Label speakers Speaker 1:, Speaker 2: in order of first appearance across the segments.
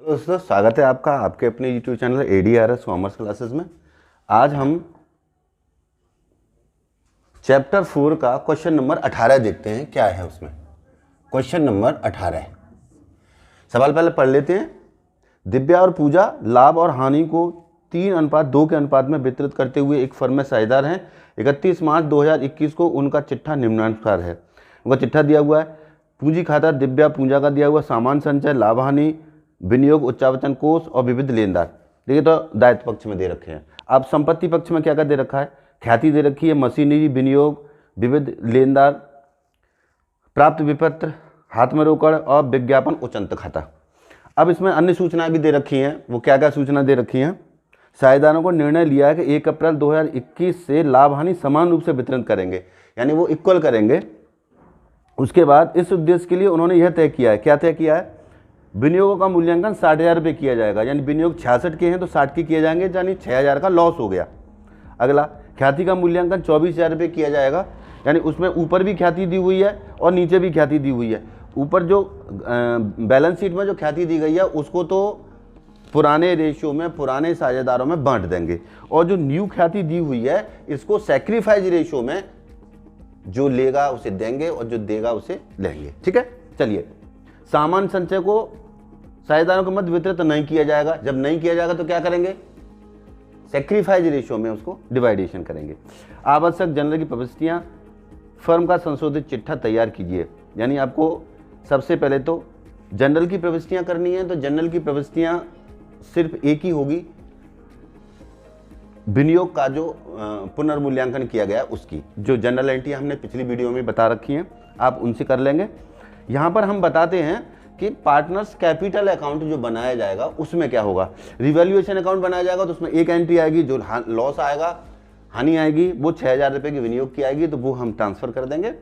Speaker 1: दोस्तों, स्वागत है आपका आपके अपने YouTube channel ADRS commerce classes में। आज हम चैप्टर 4 का क्वेश्चन नंबर 18 देखते हैं क्या है उसमें। क्वेश्चन नंबर 18 सवाल पहले पढ़ लेते हैं। दिव्या और पूजा लाभ और हानि को 3:2 के अनुपात में वितरित करते हुए एक फर्म में साझेदार हैं। 31 मार्च 2021 को उनका चिट्ठा निम्नानुसार है। उनका चिट्ठा दिया हुआ है। पूंजी खाता दिव्या पूजा का दिया हुआ, सामान्य संचय, लाभ हानि, विनियोग, उच्चावचन कोष और विविध लेनदार। देखिए तो दायित्व पक्ष में दे रखे हैं। अब संपत्ति पक्ष में क्या क्या दे रखा है? ख्याति दे रखी है, मशीनरी, विनियोग, विविध लेनदार, प्राप्त विपत्र, हाथ में रोकड़ और विज्ञापन उचंत खाता। अब इसमें अन्य सूचनाएं भी दे रखी हैं। वो क्या क्या सूचना दे रखी हैं? साझेदारों को निर्णय लिया है कि 1 अप्रैल 2021 से लाभ हानि समान रूप से वितरण करेंगे, यानी वो इक्वल करेंगे। उसके बाद इस उद्देश्य के लिए उन्होंने यह तय किया है। क्या तय किया है? विनियोगों का मूल्यांकन 60,000 रुपये किया जाएगा, यानी विनियोग 66 के हैं तो 60 के किए जाएंगे, यानी 6,000 का लॉस हो गया। अगला, ख्याति का मूल्यांकन 24,000 रुपये किया जाएगा, यानी उसमें ऊपर भी ख्याति दी हुई है और नीचे भी ख्याति दी हुई है। ऊपर जो बैलेंस शीट में जो ख्याति दी गई है उसको तो पुराने रेशियो में, पुराने साझेदारों में बांट देंगे, और जो न्यू ख्याति दी हुई है इसको सैक्रिफाइस रेशियो में जो लेगा उसे देंगे और जो देगा उसे लेंगे। ठीक है, चलिए। सामान्य संचय को साझेदारों के मध्य वितरित नहीं किया जाएगा। जब नहीं किया जाएगा तो क्या करेंगे? सैक्रिफाइस रेशियो में उसको डिवाइडेशन करेंगे। आवश्यक जनरल की प्रविष्टियां, फर्म का संशोधित चिट्ठा तैयार कीजिए, यानी आपको सबसे पहले तो जनरल की प्रविष्टियां करनी है। तो जनरल की प्रविष्टियां सिर्फ एक ही होगी, विनियोग का जो पुनर्मूल्यांकन किया गया उसकी जो जनरल एंट्री हमने पिछली वीडियो में बता रखी हैं, आप उनसे कर लेंगे। यहाँ पर हम बताते हैं कि पार्टनर्स कैपिटल अकाउंट जो बनाया जाएगा उसमें क्या होगा। रिवैल्यूएशन अकाउंट बनाया जाएगा तो उसमें एक एंट्री आएगी, जो लॉस आएगा, हानि आएगी, वो 6,000 रुपये की विनियोग की आएगी, तो वो हम ट्रांसफर कर देंगे।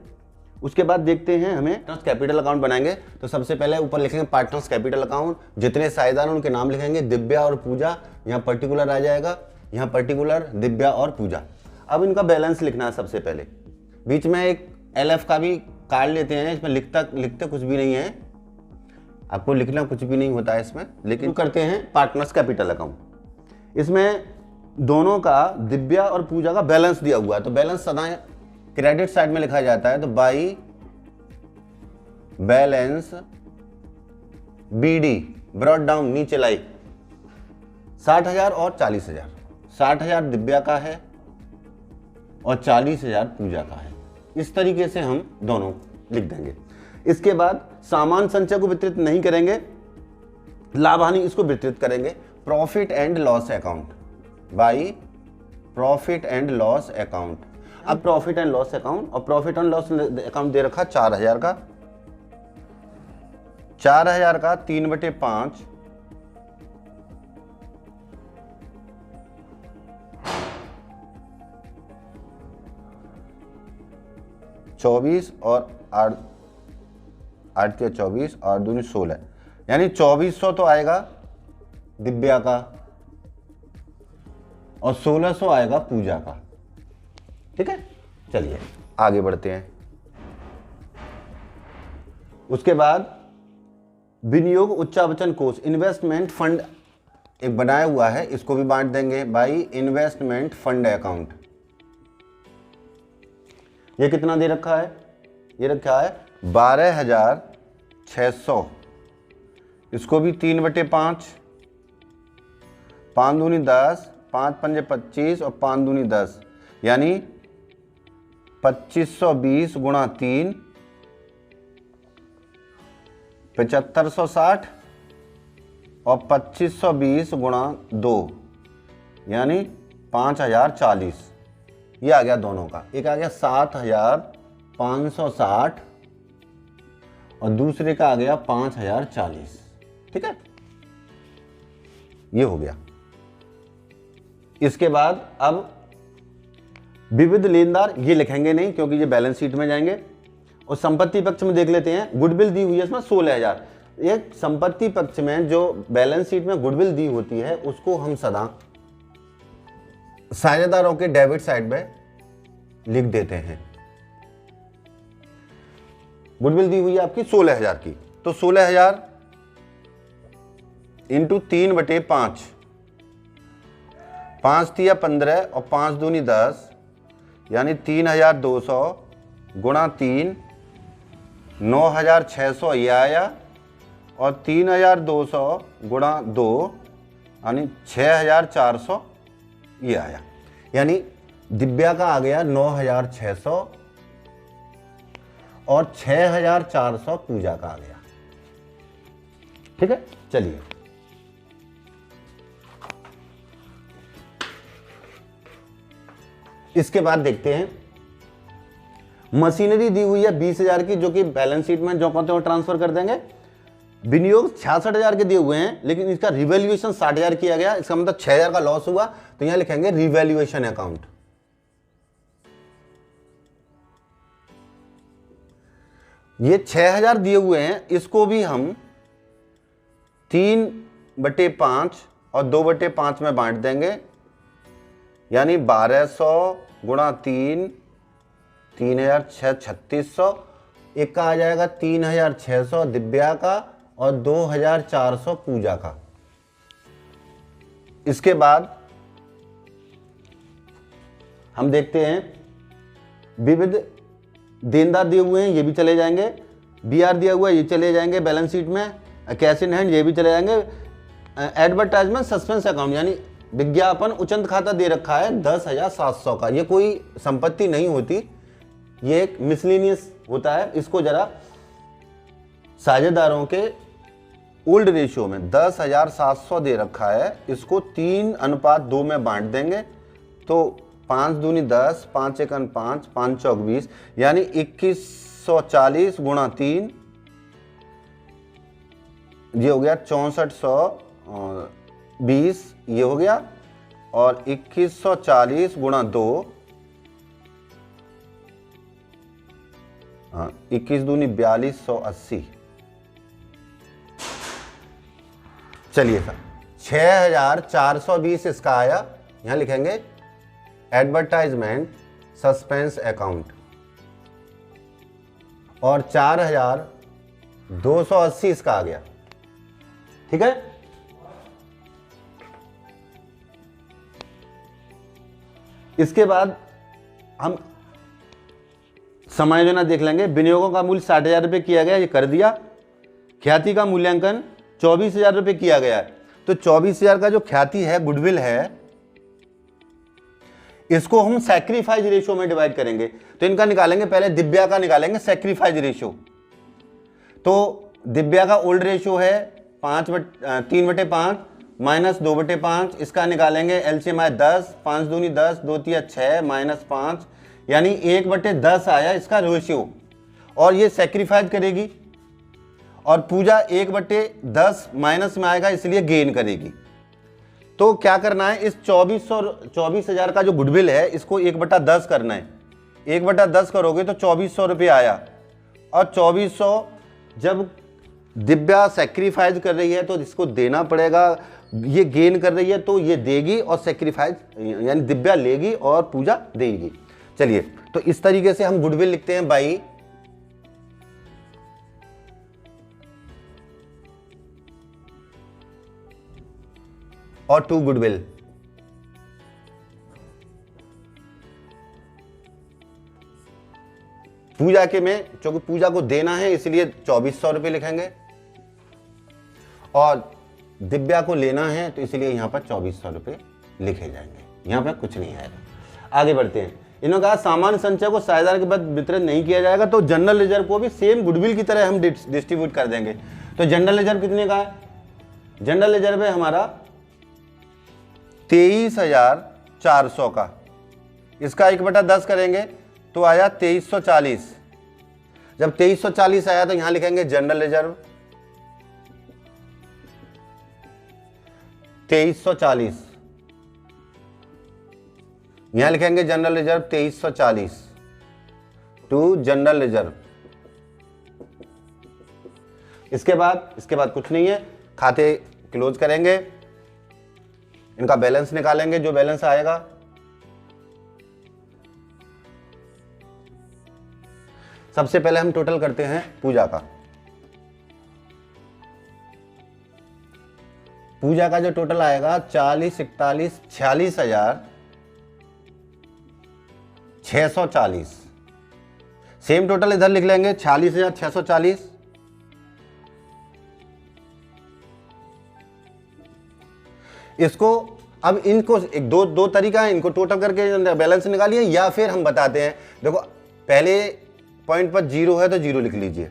Speaker 1: उसके बाद देखते हैं, हमें पार्टनर्स कैपिटल अकाउंट बनाएंगे तो सबसे पहले ऊपर लिखेंगे पार्टनर्स कैपिटल अकाउंट। जितने साझेदार हैं उनके नाम लिखेंगे, दिव्या और पूजा, यहाँ पर्टिकुलर आ जाएगा, यहाँ पर्टिकुलर दिव्या और पूजा। अब इनका बैलेंस लिखना है। सबसे पहले बीच में एक LF का भी काट लेते हैं। इसमें लिखते कुछ भी नहीं है, आपको लिखना कुछ भी नहीं होता है इसमें, लेकिन करते हैं पार्टनर्स कैपिटल अकाउंट। इसमें दोनों का, दिव्या और पूजा का बैलेंस दिया हुआ है, तो बैलेंस सदा क्रेडिट साइड में लिखा जाता है। तो by balance BD brought down, नीचे लाई 60,000 और 40,000। 60,000 दिव्या का है और 40,000 पूजा का है। इस तरीके से हम दोनों लिख देंगे। इसके बाद सामान्य संचय को वितरित नहीं करेंगे, लाभ हानि इसको वितरित करेंगे। Profit and loss account by profit and loss account. अब प्रॉफिट एंड लॉस अकाउंट, और प्रॉफिट एंड लॉस अकाउंट दे रखा 4,000 का। 4,000 का 3/5 24 और 8 × 24 और 2 = 16, यानी 2400 तो आएगा दिव्या का और 1600 आएगा पूजा का। ठीक है, चलिए आगे बढ़ते हैं। उसके बाद विनियोग उच्चावचन कोष, इन्वेस्टमेंट फंड एक बनाया हुआ है, इसको भी बांट देंगे बाई इन्वेस्टमेंट फंड अकाउंट। ये कितना दे रखा है? ये रखा है 12,600। इसको भी 3/5, 5 दूनी 10, 5 पंजे 25 और 5 दूनी 10, यानी 2520 गुणा 3 7560 और 2520 गुणा 2 यानी 5,040। ये आ गया दोनों का। एक आ गया 7,560 और दूसरे का आ गया 5,040। ठीक है, ये हो गया। इसके बाद अब विविध लेनदार ये लिखेंगे नहीं क्योंकि ये बैलेंस शीट में जाएंगे। और संपत्ति पक्ष में देख लेते हैं, गुडविल दी हुई है इसमें 16,000। ये संपत्ति पक्ष में जो बैलेंस शीट में गुडविल दी होती है उसको हम सदा साझेदारों के डेबिट साइड में लिख देते हैं। गुडविल दी हुई है आपकी 16,000 की, तो 16,000 इंटू 3/5, 5 तिया 15 और 5 दूनी 10, यानी 3200 गुणा 3, 9600 ये आया, और 3200 गुणा 2 यानी 6400 ये आया। यानी दिव्या का आ गया 9600 और 6400 पूजा का आ गया। ठीक है, चलिए इसके बाद देखते हैं मशीनरी दी हुई है 20,000 की, जो कि बैलेंस शीट में जो कहते हैं ट्रांसफर कर देंगे। विनियोग 66,000 के दिए हुए हैं, लेकिन इसका रिवैल्यूएशन 60,000 किया गया, इसका मतलब 6,000 का लॉस हुआ, तो यहां लिखेंगे रिवैल्यूएशन अकाउंट। ये 6,000 दिए हुए हैं, इसको भी हम 3/5 और 2/5 में बांट देंगे, यानी 1200 गुणा 3, 3600, एक का आ जाएगा 3600 दिव्या का और 2400 पूजा का। इसके बाद हम देखते हैं विविध देनदार दिए हुए हैं, ये भी चले जाएंगे। बीआर दिया हुआ है, ये चले जाएंगे बैलेंस शीट में। कैश इन हैंड ये भी चले जाएंगे। एडवर्टाइजमेंट सस्पेंस अकाउंट यानी विज्ञापन उचंत खाता दे रखा है 10,700 का, ये कोई संपत्ति नहीं होती, ये एक मिसलिनियस होता है। इसको जरा साझेदारों के ओल्ड रेशियो में 10,700 दे रखा है, इसको 3:2 में बांट देंगे, तो 5 दूनी 10, 5 एकन 5, 5 चौक 20, यानी 2140 गुणा 3, ये हो गया 6420 ये हो गया, और 2140 गुणा 2, 21 दूनी 4280। चलिए सर 6420 इसका आया, यहां लिखेंगे एडवर्टाइजमेंट सस्पेंस अकाउंट, और 4280 इसका आ गया। ठीक है, इसके बाद हम समायोजन देख लेंगे। विनियोगों का मूल्य 60,000 रुपये किया गया, ये कर दिया। ख्याति का मूल्यांकन 24,000 रुपये किया गया है, तो 24,000 का जो ख्याति है, गुडविल है, इसको हम सैक्रिफाइस रेशियो में डिवाइड करेंगे। तो इनका निकालेंगे, पहले दिव्या का निकालेंगे सैक्रिफाइस रेशियो। तो दिव्या का ओल्ड रेशियो है 3/5 माइनस 2/5, इसका निकालेंगे एलसीएम है 10, 5 दूनी 10, 2 तिया 6 माइनस 5, यानी 1/10 आया इसका रेशियो, और ये सैक्रिफाइस करेगी। और पूजा 1/10 माइनस में आएगा, इसलिए गेन करेगी। तो क्या करना है, इस 24,000 का जो गुडविल है, इसको 1/10 करना है। 1/10 करोगे तो 2400 रुपये आया, और 2400 जब दिव्या सैक्रिफाइस कर रही है तो इसको देना पड़ेगा। ये गेन कर रही है तो ये देगी, और सैक्रिफाइस यानी दिव्या लेगी और पूजा देगी। चलिए, तो इस तरीके से हम गुडविल लिखते हैं बाई और टू गुडविल। पूजा के में, क्योंकि पूजा को देना है इसलिए 2400 रुपये लिखेंगे, और दिव्या को लेना है तो इसलिए यहां पर 2400 रुपये लिखे जाएंगे। यहां पर कुछ नहीं आएगा। आगे बढ़ते हैं। इन्होंने कहा सामान्य संचय को साझेदार के बाद वितरण नहीं किया जाएगा, तो जनरल रिजर्व को भी सेम गुडविल की तरह हम डिस्ट्रीब्यूट कर देंगे। तो जनरल रिजर्व कितने का है? जनरल रिजर्व है हमारा 23,400 का। इसका 1/10 करेंगे तो आया 2340। जब 2340 आया तो यहां लिखेंगे जनरल रिजर्व 2340, यहां लिखेंगे general reserve 2340 to general reserve. इसके बाद कुछ नहीं है, खाते क्लोज करेंगे, इनका बैलेंस निकालेंगे, जो बैलेंस आएगा। सबसे पहले हम टोटल करते हैं पूजा का। पूजा का जो टोटल आएगा 40, 41, 46,640। सेम टोटल इधर लिख लेंगे 46,640। इसको अब इनको एक दो तरीका है, इनको टोटल करके बैलेंस निकालिए या फिर हम बताते हैं। देखो पहले पॉइंट पर 0 है तो 0 लिख लीजिए।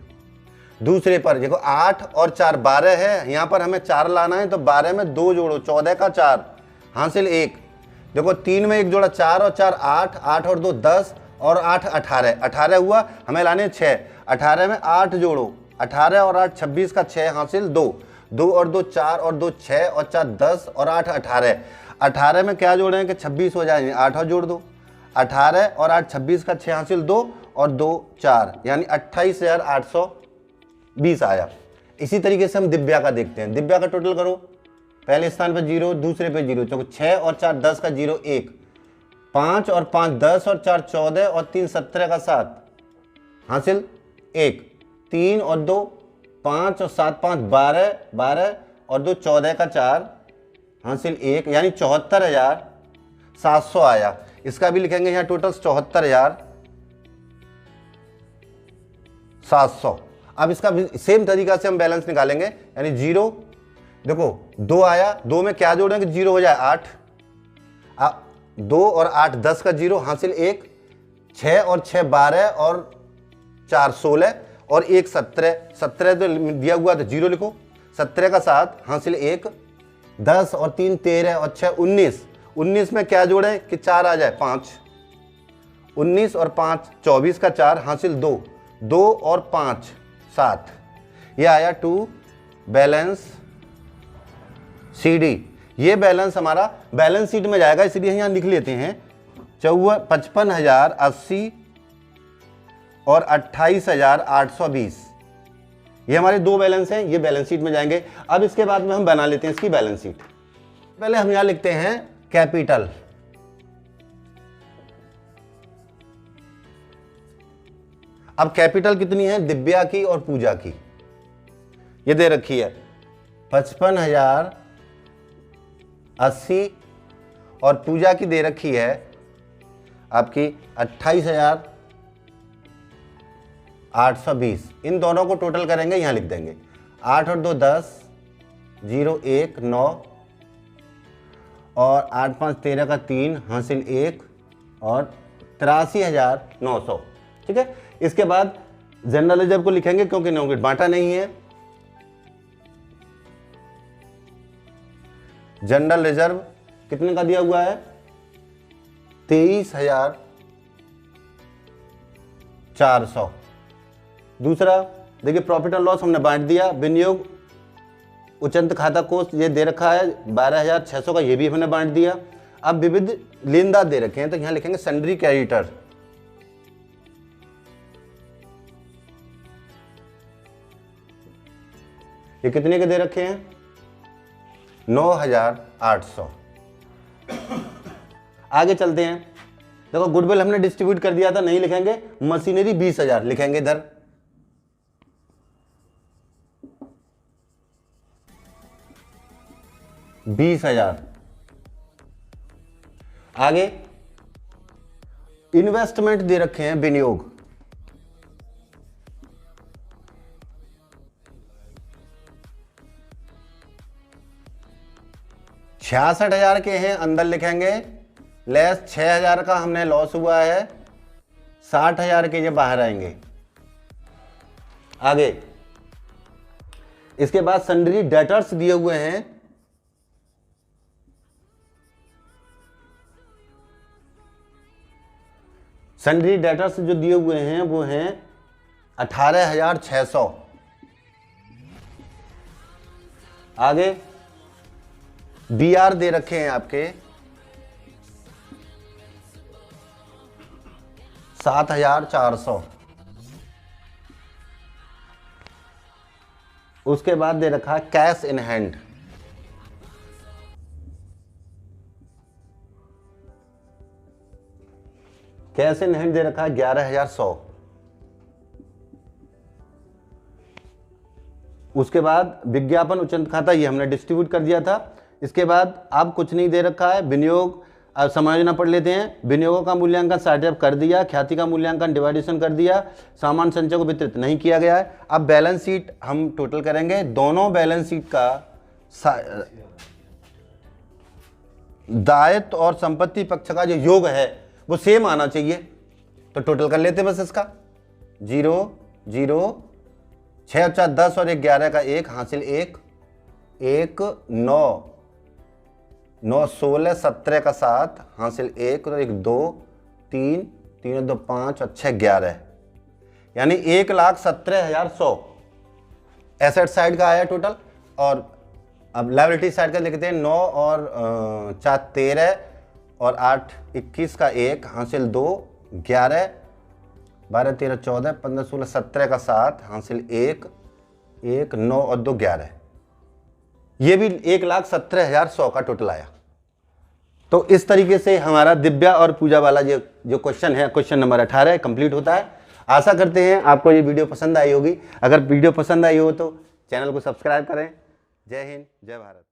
Speaker 1: दूसरे पर देखो 8 और 4 12 है, यहाँ पर हमें 4 लाना है तो 12 में 2 जोड़ो, 14 का 4 हासिल 1। देखो 3 में 1 जोड़ा 4 और 4 8, 8 और 2 10 और 8 18, 18 हुआ, हमें लाने 6। 18 में 8 जोड़ो, 18 और 8 26 का 6 हासिल 2, 2 और 2 4 और 2 6 और 4 10 और 8 18। 18 में क्या जोड़ें कि 26 हो जाए, 8 और जोड़ दो। 18 और 8 26 का 6 हासिल 2 और 2 4, यानी 28,820 आया। इसी तरीके से हम दिव्या का देखते हैं। दिव्या का टोटल करो, पहले स्थान पर 0, दूसरे पे 0, तो 6 और 4 10 का 0 1, 5 और 5 10 और 4 14 और 3 17 का 7 हासिल 1, 3 और 2 5 और 7 5 12, 12 और 2 14 का 4 हासिल 1, यानी 74,700 आया। इसका भी लिखेंगे यहाँ टोटल 74,700। अब इसका सेम तरीका से हम बैलेंस निकालेंगे, यानी 0, देखो 2 आया, 2 में क्या जोड़ेंगे 0 हो जाए 8, 2 और 8 10 का 0 हासिल 1, 6 और 6 12 और 4 16 और 1 17, 17 तो दिया हुआ तो 0 लिखो, 17 का 7 हासिल 1, 10 और 3 13 और 6 19, 19 में क्या जोड़े कि 4 आ जाए 5, 19 और 5 24 का 4 हासिल 2, 2 और 5 7, ये आया 2 बैलेंस CD। ये बैलेंस हमारा बैलेंस शीट में जाएगा, इसलिए यहाँ लिख लेते हैं 55,080 और 28,820। ये हमारे 2 बैलेंस हैं, ये बैलेंस शीट में जाएंगे। अब इसके बाद में हम बना लेते हैं इसकी बैलेंस शीट। पहले हम यहाँ लिखते हैं कैपिटल। अब कैपिटल कितनी है दिव्या की और पूजा की, ये दे रखी है 55,080 और पूजा की दे रखी है आपकी 28,820। इन दोनों को टोटल करेंगे, यहाँ लिख देंगे 8 और 2 10, 0 1 9 और 8 5 13 का 3 हासिल 1 और 83,900। ठीक है, इसके बाद जनरल रिजर्व को लिखेंगे क्योंकि नो गेट बांटा नहीं है। जनरल रिजर्व कितने का दिया हुआ है 23,400। दूसरा देखिए प्रॉफिट एंड लॉस हमने बांट दिया। विनियोग उचंत खाता कोष ये दे रखा है 12,600 का, ये भी हमने बांट दिया। अब विविध लेनदार दे रखे हैं तो यहाँ लिखेंगे सन्ड्री क्रेडिटर, ये कितने के दे रखे हैं 9,800। आगे चलते हैं। देखो गुडविल हमने डिस्ट्रीब्यूट कर दिया था, नहीं लिखेंगे। मशीनरी 20,000 लिखेंगे इधर, आगे इन्वेस्टमेंट दे रखे हैं विनियोग, $66,000 के हैं, अंदर लिखेंगे लेस 6,000 का हमने लॉस हुआ है, 60,000 के ये बाहर आएंगे। आगे इसके बाद सन्ड्री डेटर्स दिए हुए हैं सन्ड्री डेटर्स जो दिए हुए हैं वो हैं 18,600। आगे BR दे रखे हैं आपके 7,400। उसके बाद दे रखा है cash in hand, cash in hand दे रखा है 11,100। उसके बाद विज्ञापन उच्चतम खाता ये हमने डिस्ट्रीब्यूट कर दिया था। इसके बाद अब कुछ नहीं दे रखा है, विनियोग समायोजन पढ़ लेते हैं। विनियोगों का मूल्यांकन स्टार्टअप कर दिया, ख्याति का मूल्यांकन डिवाइडेशन कर दिया, सामान्य संचय को वितरित नहीं किया गया है। अब बैलेंस शीट हम टोटल करेंगे, दोनों बैलेंस शीट का दायित्व और संपत्ति पक्ष का जो योग है वो सेम आना चाहिए। तो टोटल कर लेते हैं बस इसका 0 0 6 और 4 10 और 1 11 का 1 हासिल 1 1 9 9 16 17 का 7 हासिल 1 और 1 2 3 3 और 2 5 और 6 11 यानी 1,17,100 एसेट साइड का आया टोटल। और अब लायबिलिटी साइड का लिखते हैं 9 और 4 13 और 8 21 का 1 हासिल 2 11 12 13 14 15 16 17 का 7 हासिल 1 1 9 और 2 11 ये भी 1,17,100 का टोटल आया। तो इस तरीके से हमारा दिव्या और पूजा वाला जो क्वेश्चन है, क्वेश्चन नंबर 18 कंप्लीट होता है। आशा करते हैं आपको ये वीडियो पसंद आई होगी। अगर वीडियो पसंद आई हो तो चैनल को सब्सक्राइब करें। जय हिंद, जय भारत।